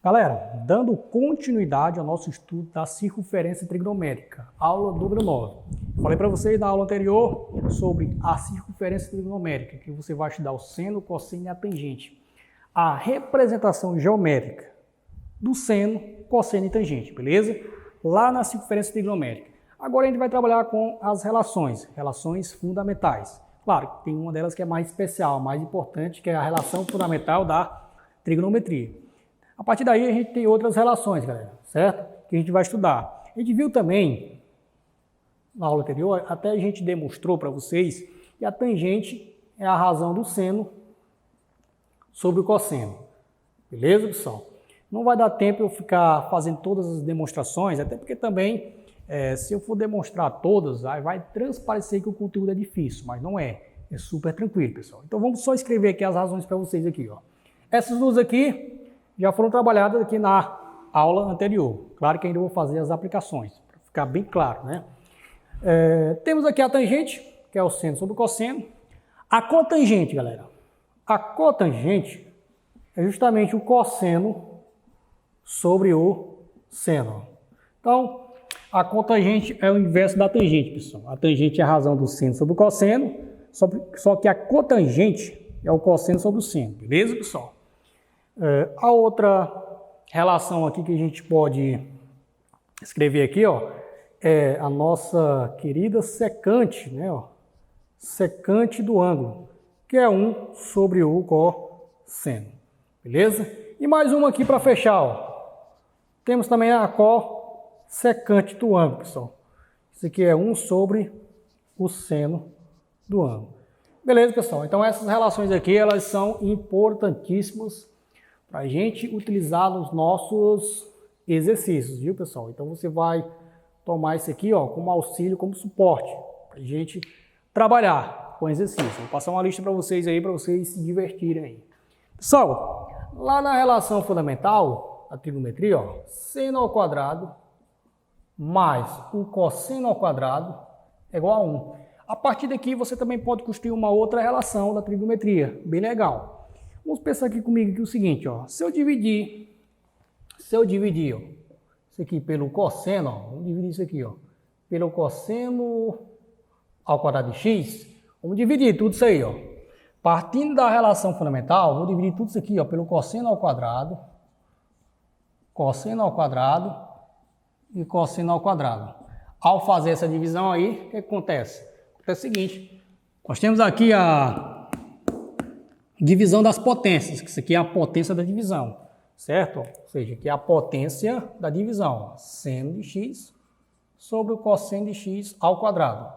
Galera, dando continuidade ao nosso estudo da circunferência trigonométrica, aula número 9. Falei para vocês na aula anterior sobre a circunferência trigonométrica, que você vai estudar o seno, o cosseno e a tangente. A representação geométrica do seno, cosseno e tangente, beleza? Lá na circunferência trigonométrica. Agora a gente vai trabalhar com as relações fundamentais. Claro, tem uma delas que é mais especial, mais importante, que é a relação fundamental da trigonometria. A partir daí a gente tem outras relações, galera, certo? Que a gente vai estudar. A gente viu também, na aula anterior, até a gente demonstrou para vocês que a tangente é a razão do seno sobre o cosseno. Beleza, pessoal? Não vai dar tempo eu ficar fazendo todas as demonstrações, até porque também, se eu for demonstrar todas, aí vai transparecer que o conteúdo é difícil, mas não é. É super tranquilo, pessoal. Então vamos só escrever aqui as razões para vocês aqui, ó. Essas duas aqui já foram trabalhadas aqui na aula anterior. Claro que ainda vou fazer as aplicações, para ficar bem claro, né? Temos aqui a tangente, que é o seno sobre o cosseno. A cotangente, galera. A cotangente é justamente o cosseno sobre o seno. Então, a cotangente é o inverso da tangente, pessoal. A tangente é a razão do seno sobre o cosseno, só que a cotangente é o cosseno sobre o seno. Beleza, pessoal? A outra relação aqui que a gente pode escrever aqui, ó, é a nossa querida secante, né, ó, secante do ângulo, que é 1 sobre o cosseno, beleza? E mais uma aqui para fechar, ó. Temos também a cossecante do ângulo, pessoal. Isso aqui é 1 sobre o seno do ângulo. Beleza, pessoal? Então essas relações aqui, elas são importantíssimas para a gente utilizar nos nossos exercícios, viu, pessoal? Então você vai tomar isso aqui, ó, como auxílio, como suporte, para a gente trabalhar com exercício. Vou passar uma lista para vocês aí, para vocês se divertirem aí. Pessoal, lá na relação fundamental, a trigonometria, ó, seno ao quadrado mais o cosseno ao quadrado é igual a 1. A partir daqui você também pode construir uma outra relação da trigonometria, bem legal. Vamos pensar aqui comigo que é o seguinte, ó, se eu dividir, ó, isso aqui pelo cosseno, ó, vamos dividir isso aqui, ó, pelo cosseno ao quadrado de x, vamos dividir tudo isso aí, ó. Partindo da relação fundamental, vou dividir tudo isso aqui, ó, pelo cosseno ao quadrado e cosseno ao quadrado. Ao fazer essa divisão aí, o que acontece? Acontece o seguinte, nós temos aqui a divisão das potências, que isso aqui é a potência da divisão, certo? Ou seja, aqui é a potência da divisão, seno de x sobre o cosseno de x ao quadrado.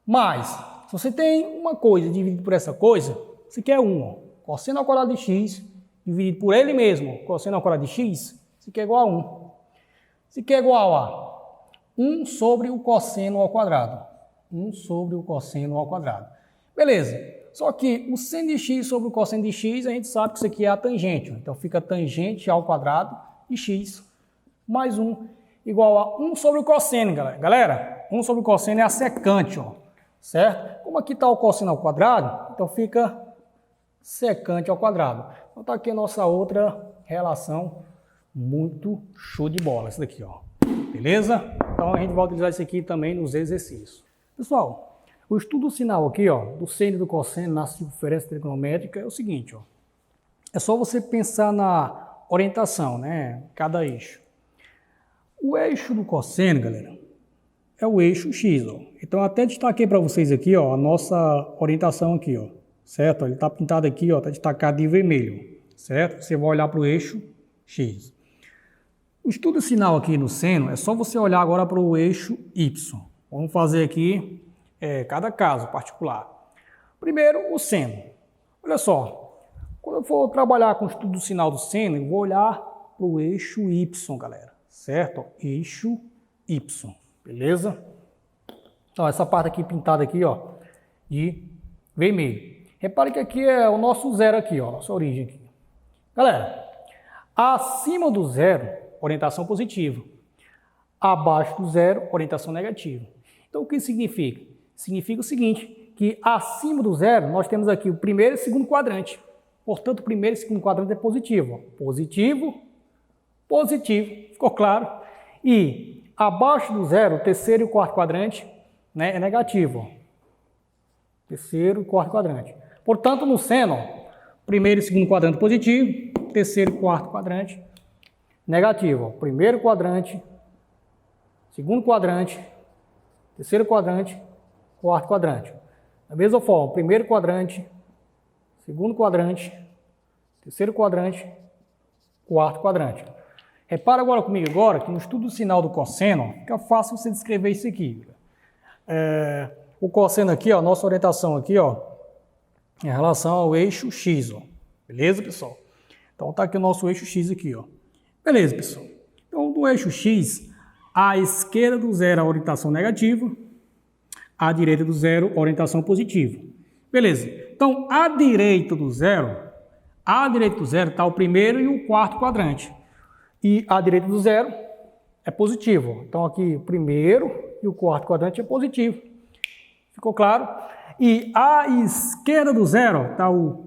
Mas, se você tem uma coisa dividida por essa coisa, isso aqui é 1, ó, cosseno ao quadrado de x, dividido por ele mesmo, cosseno ao quadrado de x, isso aqui é igual a 1. Isso aqui é igual a 1 sobre o cosseno ao quadrado. 1 sobre o cosseno ao quadrado. Beleza. Só que o seno de x sobre o cosseno de x, a gente sabe que isso aqui é a tangente. Então, fica tangente ao quadrado de x mais 1 igual a 1 sobre o cosseno, galera. Galera, 1 sobre o cosseno é a secante, ó, certo? Como aqui está o cosseno ao quadrado, então fica secante ao quadrado. Então, está aqui a nossa outra relação muito show de bola, essa daqui, ó. Beleza? Então, a gente vai utilizar isso aqui também nos exercícios. Pessoal, o estudo sinal aqui, ó, do seno e do cosseno na circunferência trigonométrica é o seguinte, ó. É só você pensar na orientação, né? Cada eixo. O eixo do cosseno, galera, é o eixo X, ó. Então, até destaquei para vocês aqui, ó, a nossa orientação aqui, ó. Certo? Ele está pintado aqui, ó, está destacado de vermelho. Certo? Você vai olhar para o eixo X. O estudo sinal aqui no seno é só você olhar agora para o eixo Y. Vamos fazer aqui cada caso particular. Primeiro, o seno. Olha só, quando eu for trabalhar com o estudo do sinal do seno, eu vou olhar para o eixo Y, galera. Certo? Eixo Y. Beleza? Então, essa parte aqui pintada aqui, ó, de vermelho. Repare que aqui é o nosso zero aqui, ó, nossa origem aqui. Galera, acima do zero, orientação positiva. Abaixo do zero, orientação negativa. Então, o que significa? Significa o seguinte, que acima do zero, nós temos aqui o primeiro e segundo quadrante. Portanto, o primeiro e segundo quadrante é positivo. Ó. Positivo, positivo, ficou claro? E abaixo do zero, o terceiro e o quarto quadrante, né, é negativo. Ó. Terceiro e quarto quadrante. Portanto, no seno, primeiro e segundo quadrante positivo, terceiro e quarto quadrante negativo. Ó. Primeiro quadrante, segundo quadrante, terceiro quadrante, quarto quadrante. Da mesma forma, primeiro quadrante, segundo quadrante, terceiro quadrante, quarto quadrante. Repara agora comigo agora que no estudo do sinal do cosseno, fica fácil você descrever isso aqui. O cosseno aqui, ó, nossa orientação aqui, ó, em relação ao eixo X, ó. Beleza, pessoal? Então tá aqui o nosso eixo X aqui, ó. Beleza, pessoal? Então, do eixo X, à esquerda do zero, a orientação negativa, à direita do zero, a orientação positiva. Beleza? Então, à direita do zero está o primeiro e o quarto quadrante. E à direita do zero é positivo. Então, aqui o primeiro e o quarto quadrante é positivo. Ficou claro? E à esquerda do zero está o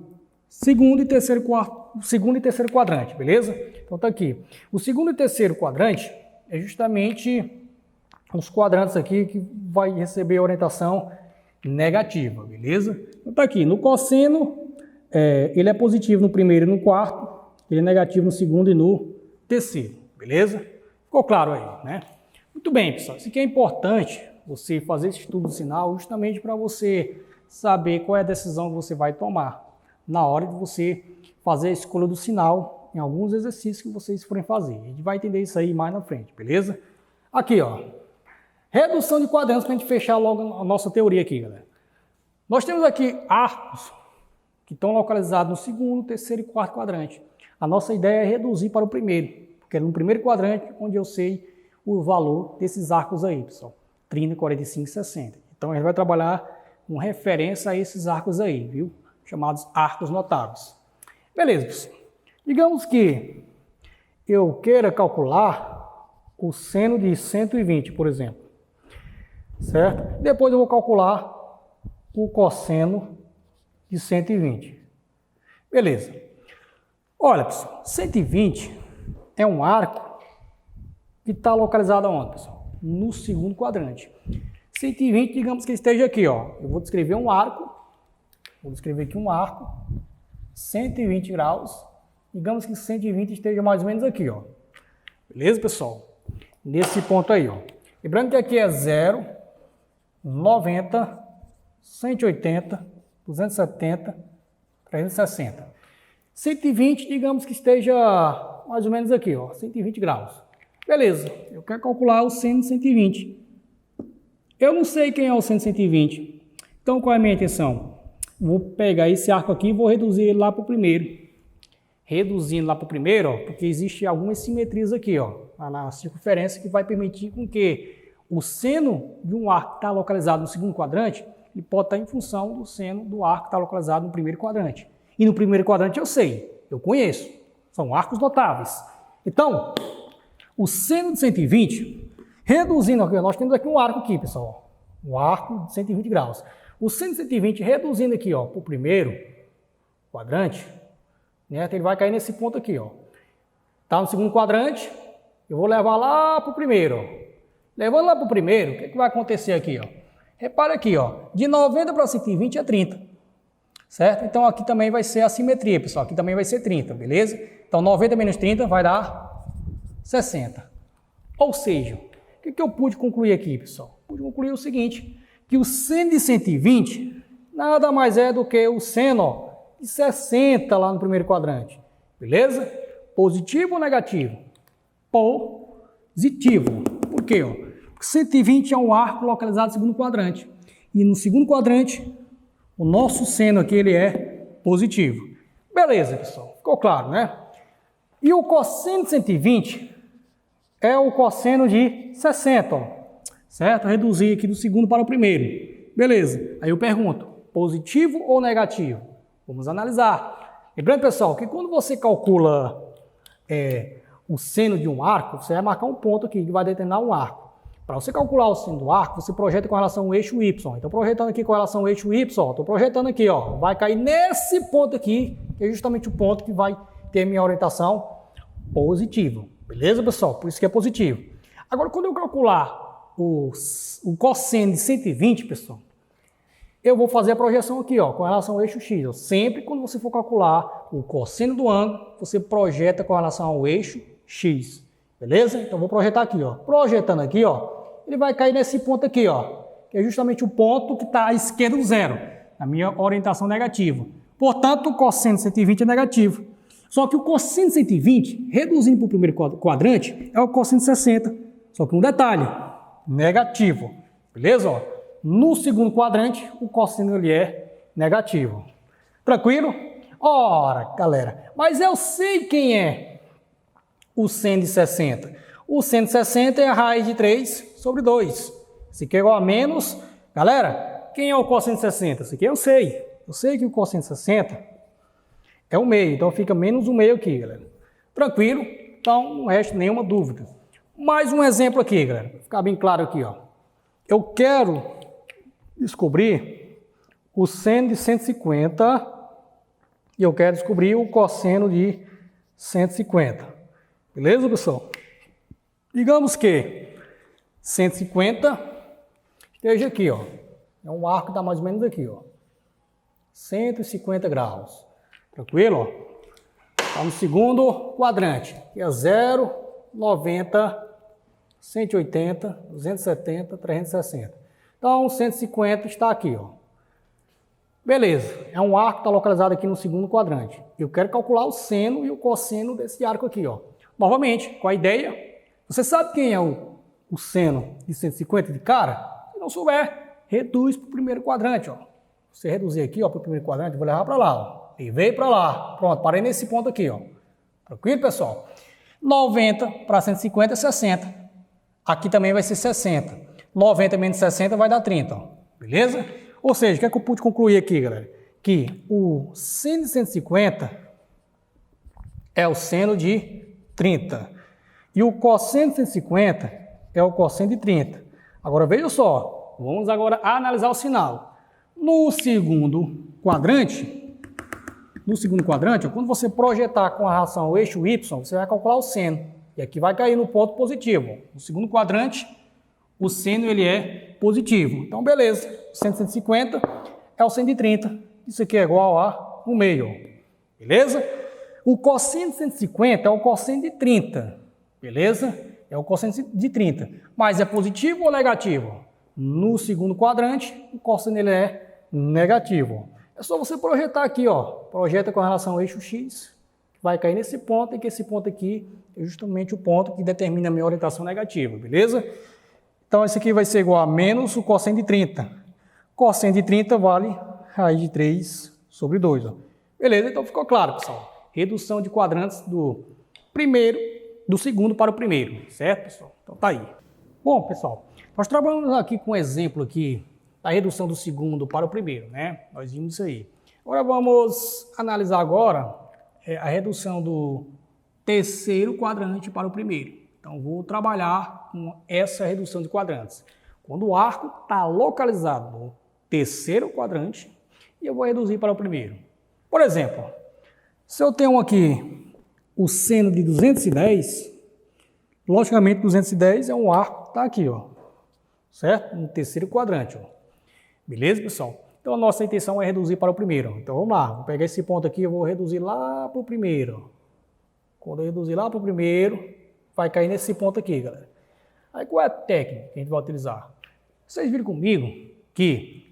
segundo e terceiro quadrante, beleza? Então, está aqui. O segundo e terceiro quadrante é justamente os quadrantes aqui que vai receber a orientação negativa, beleza? Então, está aqui. No cosseno, ele é positivo no primeiro e no quarto, ele é negativo no segundo e no terceiro, beleza? Ficou claro aí, né? Muito bem, pessoal. Isso aqui é importante, você fazer esse estudo do sinal, justamente para você saber qual é a decisão que você vai tomar na hora de você fazer a escolha do sinal em alguns exercícios que vocês forem fazer. A gente vai entender isso aí mais na frente, beleza? Aqui, ó. Redução de quadrantes para a gente fechar logo a nossa teoria aqui, galera. Nós temos aqui arcos que estão localizados no segundo, terceiro e quarto quadrante. A nossa ideia é reduzir para o primeiro, porque é no primeiro quadrante onde eu sei o valor desses arcos aí, pessoal. 30, 45 e 60. Então, a gente vai trabalhar com referência a esses arcos aí, viu? Chamados arcos notáveis. Beleza, pessoal. Digamos que eu queira calcular o seno de 120, por exemplo. Certo? Depois eu vou calcular o cosseno de 120. Beleza. Olha, pessoal, 120 é um arco que está localizado aonde, pessoal? No segundo quadrante. 120, digamos que esteja aqui, ó. Eu vou descrever um arco. Vou descrever aqui um arco. 120 graus. Digamos que 120 esteja mais ou menos aqui, ó. Beleza, pessoal? Nesse ponto aí, ó. Lembrando que aqui é 0, 90, 180, 270, 360. 120, digamos que esteja mais ou menos aqui, ó, 120 graus. Beleza, eu quero calcular o seno de 120. Eu não sei quem é o seno de 120. Então, qual é a minha intenção? Vou pegar esse arco aqui e vou reduzir ele lá para o primeiro. Reduzindo lá para o primeiro, ó, porque existe algumas simetrias aqui, ó, na circunferência, que vai permitir com que o seno de um arco que está localizado no segundo quadrante, ele pode estar em função do seno do arco que está localizado no primeiro quadrante. E no primeiro quadrante eu sei, eu conheço, são arcos notáveis. Então, o seno de 120, reduzindo aqui, nós temos aqui um arco aqui, pessoal, um arco de 120 graus. O seno de 120, reduzindo aqui, ó, para o primeiro quadrante, né, ele vai cair nesse ponto aqui, ó. Está no segundo quadrante, eu vou levar lá para o primeiro, ó. Levando lá para o primeiro, o que vai acontecer aqui, ó? Repara aqui, ó, de 90 para 120 é 30, certo? Então aqui também vai ser a simetria, pessoal, aqui também vai ser 30, beleza? Então 90 menos 30 vai dar 60. Ou seja, o que eu pude concluir aqui, pessoal? Pude concluir o seguinte, que o seno de 120 nada mais é do que o seno, ó, de 60 lá no primeiro quadrante, beleza? Positivo ou negativo? Positivo. Por quê, ó? 120 é um arco localizado no segundo quadrante. E no segundo quadrante, o nosso seno aqui ele é positivo. Beleza, pessoal. Ficou claro, né? E o cosseno de 120 é o cosseno de 60, ó. Certo? Reduzir aqui do segundo para o primeiro. Beleza. Aí eu pergunto, positivo ou negativo? Vamos analisar. Lembrando, pessoal, que quando você calcula o seno de um arco, você vai marcar um ponto aqui que vai determinar um arco. Para você calcular o seno do arco, você projeta com relação ao eixo Y. Então, projetando aqui com relação ao eixo Y, estou projetando aqui, ó, vai cair nesse ponto aqui, que é justamente o ponto que vai ter minha orientação positiva. Beleza, pessoal? Por isso que é positivo. Agora, quando eu calcular o cosseno de 120, pessoal, eu vou fazer a projeção aqui, ó, com relação ao eixo X. Ó. Sempre quando você for calcular o cosseno do ângulo, você projeta com relação ao eixo X. Beleza? Então, vou projetar aqui, ó. Projetando aqui, ó, ele vai cair nesse ponto aqui, ó, que é justamente o ponto que está à esquerda do zero, na minha orientação negativa. Portanto, o cosseno de 120 é negativo. Só que o cosseno de 120, reduzindo para o primeiro quadrante, é o cosseno de 60. Só que um detalhe, negativo. Beleza? Ó, no segundo quadrante, o cosseno ele é negativo. Tranquilo? Ora, galera, mas eu sei quem é o seno de 60. O seno de 60 é a raiz de 3 sobre 2. Isso aqui é igual a menos. Galera, quem é o cosseno de 60? Isso aqui eu sei. Eu sei que o cosseno de 60 é o meio. Então fica menos o meio aqui, galera. Tranquilo? Então não resta nenhuma dúvida. Mais um exemplo aqui, galera. Para ficar bem claro aqui, ó. Eu quero descobrir o seno de 150 e eu quero descobrir o cosseno de 150. Beleza, pessoal? Digamos que 150 esteja aqui, ó. É um arco que está mais ou menos aqui, ó. 150 graus. Tranquilo, ó? Está no segundo quadrante. Aqui é 0, 90, 180, 270, 360. Então, 150 está aqui, ó. Beleza. É um arco que está localizado aqui no segundo quadrante. Eu quero calcular o seno e o cosseno desse arco aqui, ó. Novamente, com a ideia, você sabe quem é o seno de 150 de cara? Se não souber, reduz para o primeiro quadrante, ó. Você reduzir aqui, ó, para o primeiro quadrante, eu vou levar para lá, ó. E veio para lá. Pronto, parei nesse ponto aqui, ó. Tranquilo, pessoal? 90 para 150 é 60. Aqui também vai ser 60. 90 menos 60 vai dar 30, ó. Beleza? Ou seja, o que é que eu pude concluir aqui, galera? Que o seno de 150 é o seno de 30. E o cosseno de 150 é o cosseno de 30. Agora, veja só. Vamos agora analisar o sinal. No segundo quadrante, ó, quando você projetar com a relação ao eixo Y, você vai calcular o seno. E aqui vai cair no ponto positivo. No segundo quadrante, o seno ele é positivo. Então, beleza. O seno de 150 é o seno de 30. Isso aqui é igual a 1 meio. Beleza? O cosseno de 150 é o cosseno de 30. Beleza? É o cosseno de 30. Mas é positivo ou negativo? No segundo quadrante, o cosseno ele é negativo. É só você projetar aqui, ó. Projeta com relação ao eixo X, que vai cair nesse ponto, e que esse ponto aqui é justamente o ponto que determina a minha orientação negativa, beleza? Então, esse aqui vai ser igual a menos o cosseno de 30. Cosseno de 30 vale raiz de 3 sobre 2. Ó. Beleza? Então, ficou claro, pessoal. Redução de quadrantes do segundo para o primeiro, certo, pessoal? Então, tá aí. Bom, pessoal, nós trabalhamos aqui com um exemplo aqui da redução do segundo para o primeiro, né? Nós vimos isso aí. Agora, vamos analisar agora a redução do terceiro quadrante para o primeiro. Então, vou trabalhar com essa redução de quadrantes. Quando o arco está localizado no terceiro quadrante, e eu vou reduzir para o primeiro. Por exemplo, se eu tenho aqui o seno de 210, logicamente 210 é um arco que está aqui, ó, certo? No terceiro quadrante, ó. Beleza, pessoal? Então, a nossa intenção é reduzir para o primeiro. Então, vamos lá. Vou pegar esse ponto aqui e vou reduzir lá para o primeiro. Quando eu reduzir lá para o primeiro, vai cair nesse ponto aqui, galera. Aí, qual é a técnica que a gente vai utilizar? Vocês viram comigo que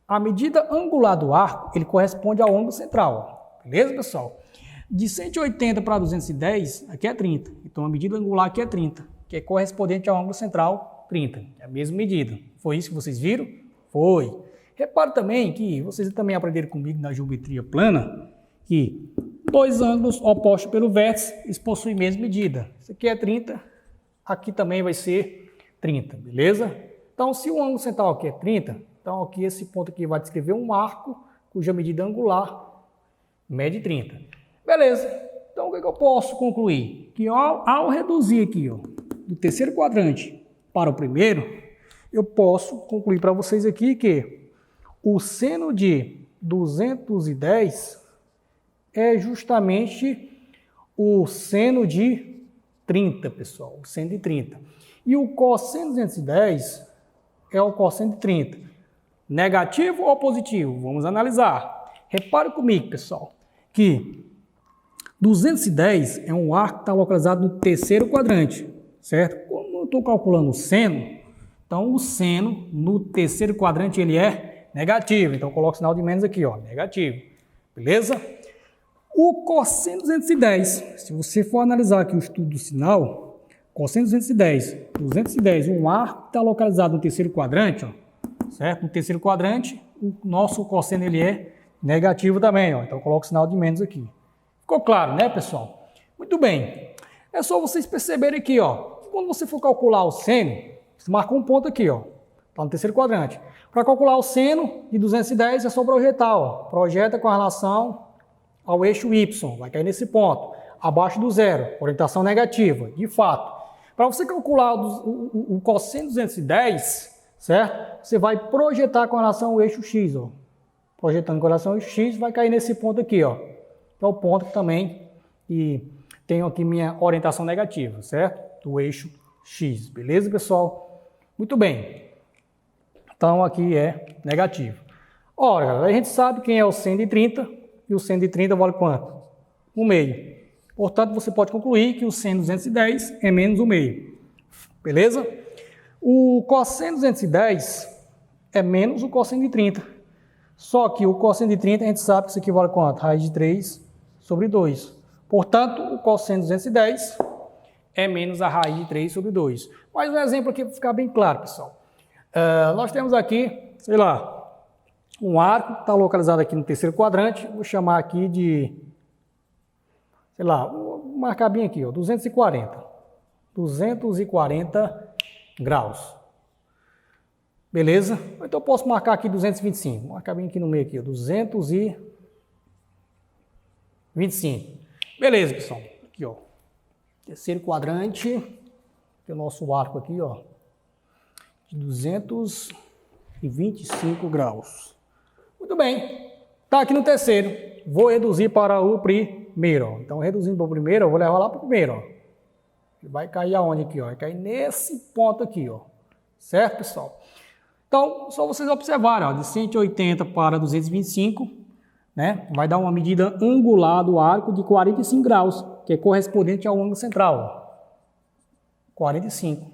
a medida angular do arco, ele corresponde ao ângulo central. Ó. Beleza, pessoal? De 180 para 210, aqui é 30. Então, a medida angular aqui é 30, que é correspondente ao ângulo central, 30. É a mesma medida. Foi isso que vocês viram? Foi. Repare também que vocês também aprenderam comigo na geometria plana que dois ângulos opostos pelo vértice, eles possuem a mesma medida. Isso aqui é 30, aqui também vai ser 30, beleza? Então, se o ângulo central aqui é 30, então aqui esse ponto aqui vai descrever um arco cuja medida angular mede 30. Beleza. Então, o que eu posso concluir? Que ao reduzir aqui, ó, do terceiro quadrante para o primeiro, eu posso concluir para vocês aqui que o seno de 210 é justamente o seno de 30, pessoal, o seno de 30. E o cosseno de 210 é o cosseno de 30. Negativo ou positivo? Vamos analisar. Repare comigo, pessoal, que 210 é um arco que está localizado no terceiro quadrante, certo? Como eu estou calculando o seno, então o seno no terceiro quadrante ele é negativo. Então eu coloco o sinal de menos aqui, ó, negativo. Beleza? O cosseno 210, se você for analisar aqui o estudo do sinal, cosseno 210, um arco que está localizado no terceiro quadrante, ó, certo? No terceiro quadrante, o nosso cosseno ele é negativo também, ó. Então eu coloco o sinal de menos aqui. Ficou claro, né, pessoal? Muito bem. É só vocês perceberem aqui, ó. Quando você for calcular o seno, você marca um ponto aqui, ó. Está no terceiro quadrante. Para calcular o seno de 210 é só projetar, ó. Projeta com relação ao eixo Y, vai cair nesse ponto, abaixo do zero, orientação negativa, de fato. Para você calcular o cosseno 210, certo? Você vai projetar com relação ao eixo X, ó. Projetando com relação ao eixo X, vai cair nesse ponto aqui, ó. Que é o ponto que também tenho aqui minha orientação negativa, certo? Do eixo X, beleza, pessoal? Muito bem. Então, aqui é negativo. Ora, galera, a gente sabe quem é o seno de 30, e o seno de 30 vale quanto? 1/2. Portanto, você pode concluir que o seno de 210 é menos 1/2. Beleza? O cosseno de 210 é menos o cosseno de 30. Só que o cosseno de 30 a gente sabe que isso aqui vale quanto? Raiz de 3 sobre 2. Portanto, o cosseno de 210 é menos a raiz de 3 sobre 2. Mais um exemplo aqui para ficar bem claro, pessoal. Nós temos aqui, sei lá, um arco que está localizado aqui no terceiro quadrante. Vou chamar aqui de, sei lá, vou marcar bem aqui, ó, 240. 240 graus. Beleza? Então eu posso marcar aqui 225. Vou marcar bem aqui no meio aqui, ó, 225. Beleza, pessoal. Aqui, ó. Terceiro quadrante. Tem o nosso arco aqui, ó. De 225 graus. Muito bem. Está aqui no terceiro. Vou reduzir para o primeiro, ó. Então, reduzindo para o primeiro, eu vou levar lá para o primeiro, ó. Ele vai cair aonde aqui, ó? Vai cair nesse ponto aqui, ó. Certo, pessoal? Então, só vocês observarem, ó, de 180 para 225, né? Vai dar uma medida angular do arco de 45 graus, que é correspondente ao ângulo central, ó. 45.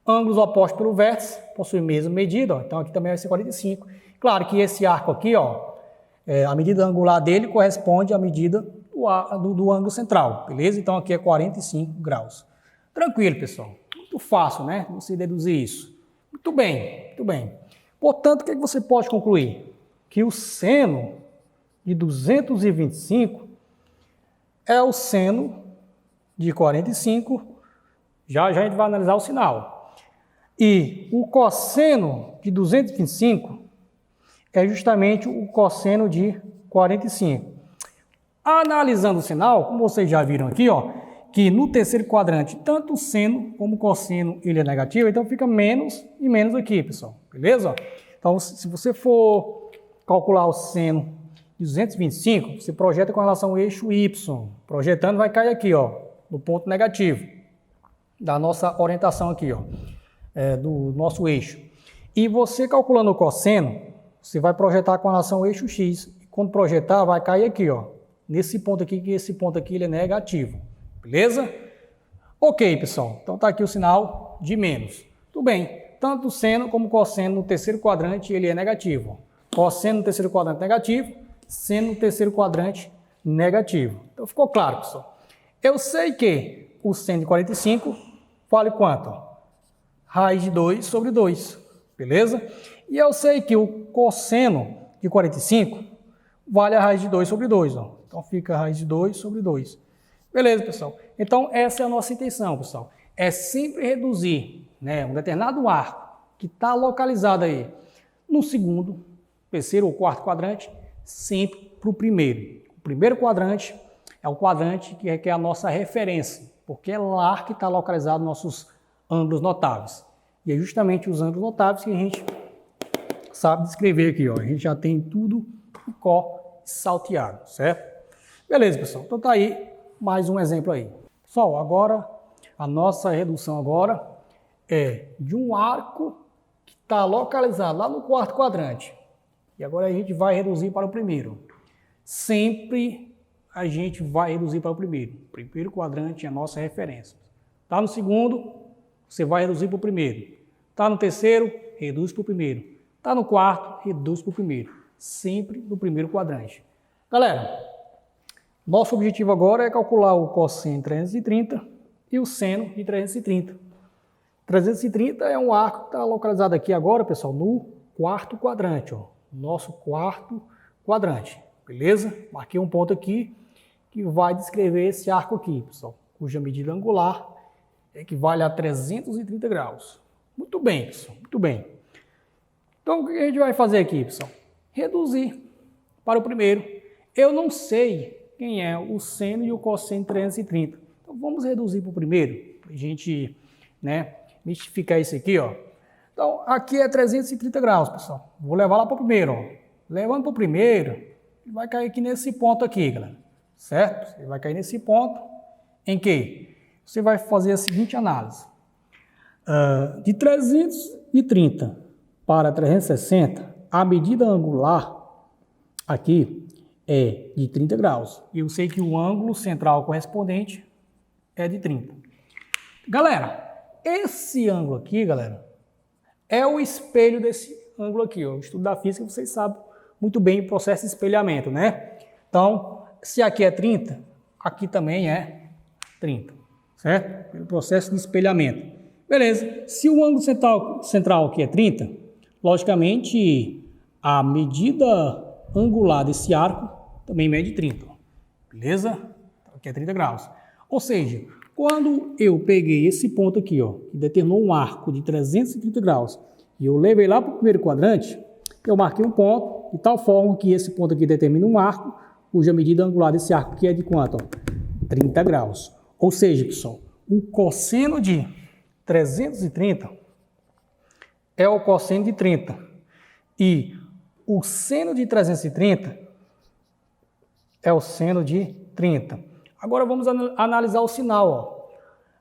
Ângulos opostos pelo vértice possuem a mesma medida, ó. Então aqui também vai ser 45. Claro que esse arco aqui, ó, a medida angular dele corresponde à medida do ângulo central, beleza? Então aqui é 45 graus. Tranquilo, pessoal. Muito fácil, né? Você deduzir isso. Muito bem, muito bem. Portanto, o que você pode concluir? Que o seno de 225 é o seno de 45. Já a gente vai analisar o sinal. E o cosseno de 225 é justamente o cosseno de 45. Analisando o sinal, como vocês já viram aqui, ó, que no terceiro quadrante, tanto o seno como o cosseno ele é negativo, então fica menos e menos aqui, pessoal. Beleza? Então, se você for calcular o seno de 225, você projeta com relação ao eixo Y. Projetando vai cair aqui, ó, no ponto negativo da nossa orientação aqui, ó, do nosso eixo. E você calculando o cosseno, você vai projetar com relação ao eixo X. E quando projetar, vai cair aqui, ó, nesse ponto aqui, que esse ponto aqui ele é negativo. Beleza? Ok, pessoal. Então tá aqui o sinal de menos. Tudo bem. Tanto o seno como o cosseno no terceiro quadrante ele é negativo. Cosseno no terceiro quadrante negativo, seno no terceiro quadrante negativo. Então ficou claro, pessoal. Eu sei que o seno de 45 vale quanto? Raiz de 2 sobre 2. Beleza? E eu sei que o cosseno de 45 vale a raiz de 2 sobre 2. Ó. Então fica a raiz de 2 sobre 2. Beleza, pessoal? Então essa é a nossa intenção, pessoal. É sempre reduzir, né, um determinado arco que está localizado aí no segundo, terceiro ou quarto quadrante, sempre para o primeiro. O primeiro quadrante é o quadrante que requer a nossa referência, porque é lá que está localizado nossos ângulos notáveis. E é justamente os ângulos notáveis que a gente sabe descrever aqui, ó. A gente já tem tudo em có salteado, certo? Beleza, pessoal. Então tá aí mais um exemplo aí. Pessoal, agora A nossa redução agora é de um arco que está localizado lá no quarto quadrante. E agora a gente vai reduzir para o primeiro. Sempre a gente vai reduzir para o primeiro. O primeiro quadrante é a nossa referência. Está no segundo, você vai reduzir para o primeiro. Está no terceiro, reduz para o primeiro. Está no quarto, reduz para o primeiro. Sempre no primeiro quadrante. Galera, nosso objetivo agora é calcular o cosseno de 330 e o seno de 330. 330 é um arco que está localizado aqui agora, pessoal, no quarto quadrante. Ó. Nosso quarto quadrante. Beleza? Marquei um ponto aqui que vai descrever esse arco aqui, pessoal, cuja medida angular equivale a 330 graus. Muito bem, pessoal, muito bem. Então, o que a gente vai fazer aqui, pessoal? Reduzir para o primeiro. Eu não sei quem é o seno e o cosseno de 330. Então, vamos reduzir para o primeiro, para a gente, mistificar isso aqui, ó. Então, aqui é 330 graus, pessoal. Vou levar lá para o primeiro, ó. Levando para o primeiro, vai cair aqui nesse ponto aqui, galera. Certo? Ele vai cair nesse ponto em que você vai fazer a seguinte análise. De 330 para 360, a medida angular aqui é de 30 graus. E eu sei que o ângulo central correspondente é de 30. Galera, esse ângulo aqui, galera, é o espelho desse ângulo aqui. Ó. O estudo da física, vocês sabem muito bem o processo de espelhamento, né? Então, se aqui é 30, aqui também é 30, certo? Pelo processo de espelhamento. Beleza. Se o ângulo central aqui é 30, logicamente a medida angular desse arco também mede 30. Beleza? Aqui é 30 graus. Ou seja, quando eu peguei esse ponto aqui, ó, que determinou um arco de 330 graus, e eu levei lá para o primeiro quadrante, eu marquei um ponto, de tal forma que esse ponto aqui determina um arco, cuja medida angular desse arco aqui é de quanto? Ó? 30 graus. Ou seja, pessoal, o cosseno de 330 é o cosseno de 30. E o seno de 330 é o seno de 30. Agora vamos analisar o sinal.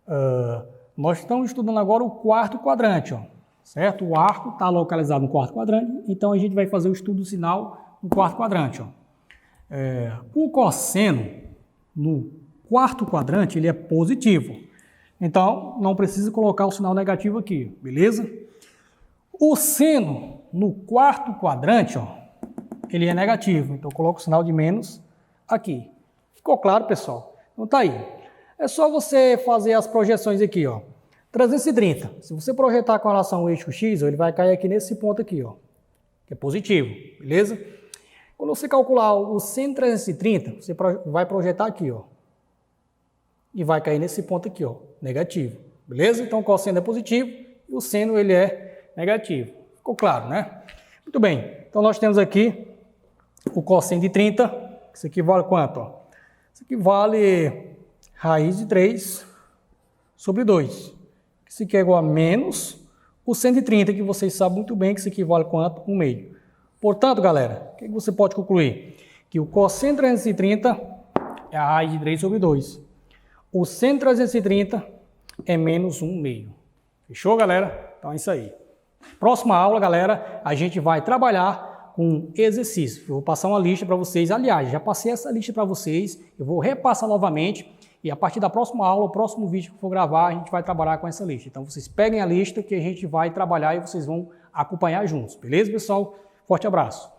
Ó. Nós estamos estudando agora o quarto quadrante. Ó, certo? O arco está localizado no quarto quadrante, então a gente vai fazer o estudo do sinal no quarto quadrante. Ó. O cosseno no quarto quadrante ele é positivo. Então, não precisa colocar o sinal negativo aqui, beleza? O seno no quarto quadrante, ó, ele é negativo. Então, eu coloco o sinal de menos aqui. Ficou claro, pessoal? Então, tá aí. É só você fazer as projeções aqui, ó. 330. Se você projetar com relação ao eixo X, ó, ele vai cair aqui nesse ponto aqui, ó, que é positivo, beleza? Quando você calcular o seno de 330, você vai projetar aqui, ó. E vai cair nesse ponto aqui, ó, negativo. Beleza? Então, o cosseno é positivo e o seno ele é negativo. Ficou claro, né? Muito bem. Então, nós temos aqui o cosseno de 30, que isso aqui vale quanto? Ó? Isso aqui vale raiz de 3 sobre 2. Isso aqui é igual a menos o seno de 30, que vocês sabem muito bem que isso aqui vale quanto? 1 meio. Portanto, galera, o que você pode concluir? Que o cosseno de 330 é a raiz de 3 sobre 2. O seno de 330 é menos 1 meio. Fechou, galera? Então é isso aí. Próxima aula, galera, a gente vai trabalhar com exercício. Eu vou passar uma lista para vocês. Aliás, já passei essa lista para vocês. Eu vou repassar novamente. E a partir da próxima aula, o próximo vídeo que eu for gravar, a gente vai trabalhar com essa lista. Então vocês peguem a lista que a gente vai trabalhar e vocês vão acompanhar juntos. Beleza, pessoal? Forte abraço.